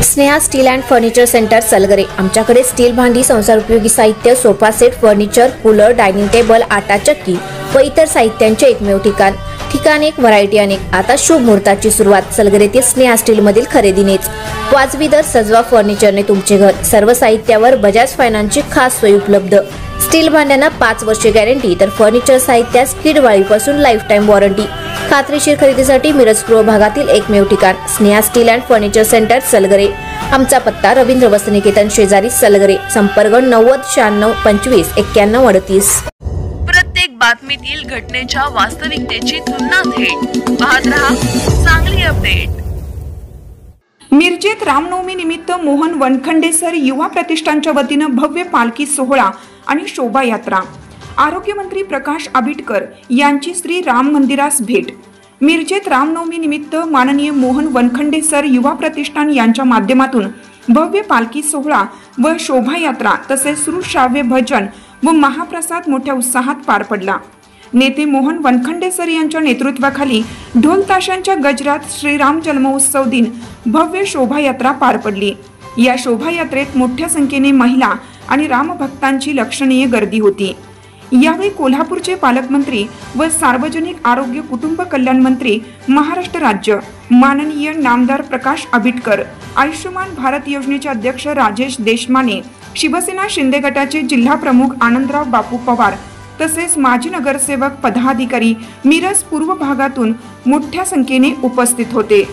Sneha steel and furniture centre Salgare. आमच्याकडे steel भांडी, संसार उपयोगी साहित्य, sofa set, furniture, cooler, dining table, आटा चक्की व इतर साहित्यांचे एकमेव ठिकाण एक, व्हरायटी अनेक। आता शुभ मुहूर्ताची सुरुवात सलगरेतील स्नेहा स्टील मधील खरेदीनेच। वाजवी दर, सजवा फर्निचरने तुमचे घर। सर्व साहित्यावर बजाज फायनान्सची खास सोय उपलब्ध। स्टील भांड्यांना 5 वर्षे गॅरंटी, तर फर्निचर साहित्यास किडवाळीपासून लाईफ टाइम वॉरंटी। खात्रीशीर खरेदीसाठी मिरज पूर्व भागातील एकमेव ठिकाण Sneha steel and furniture centre Salgare. आमचा पत्ता रवींद्र वस्त्रनिकेतन शेजारी सलगरे। संपर्क 90 96 25 91 38। प्रत्येक बातमीतील घटनेच्या वास्तविकतेची तुलना थेट पाहत रहा चांगली अपडेट। मिरजेत रामनवमी निमित्त मोहन वनखंडे सर युवा प्रतिष्ठानच्या वतीनं भव्य पालखी सोहळा आणि शोभायात्रा। आरोग्यमंत्री प्रकाश आबिटकर यांची श्री राम मंदिरास भेट। मिरजेत रामनवमी निमित्त माननीय मोहन वनखंडे सर युवा प्रतिष्ठान यांच्या माध्यमातून भव्य पालखी सोहळा व शोभायात्रा तसेच श्रुश्राव्य भजन व महाप्रसाद मोठ्या उत्साहात पार पडला। नेते मोहन वनखंडे सर यांच्या नेतृत्वाखाली ढोल ताशांच्या गजरात श्रीराम जन्मोत्सव दिन भव्य शोभायात्रा पार पडली। या शोभायात्रेत मोठ्या संख्येने महिला आणि रामभक्तांची लक्षणीय गर्दी होती। यावेळी कोल्हापूरचे पालकमंत्री व सार्वजनिक आरोग्य कुटुंब कल्याण मंत्री महाराष्ट्र राज्य माननीय नामदार प्रकाश आबिटकर, आयुष्यमान भारत योजनेचे अध्यक्ष राजेश देशमाने, शिवसेना शिंदे गटाचे जिल्हा प्रमुख आनंदराव बापू पवार तसेच माजी नगरसेवक पदाधिकारी मिरज पूर्व भागातून मोठ्या संख्येने उपस्थित होते।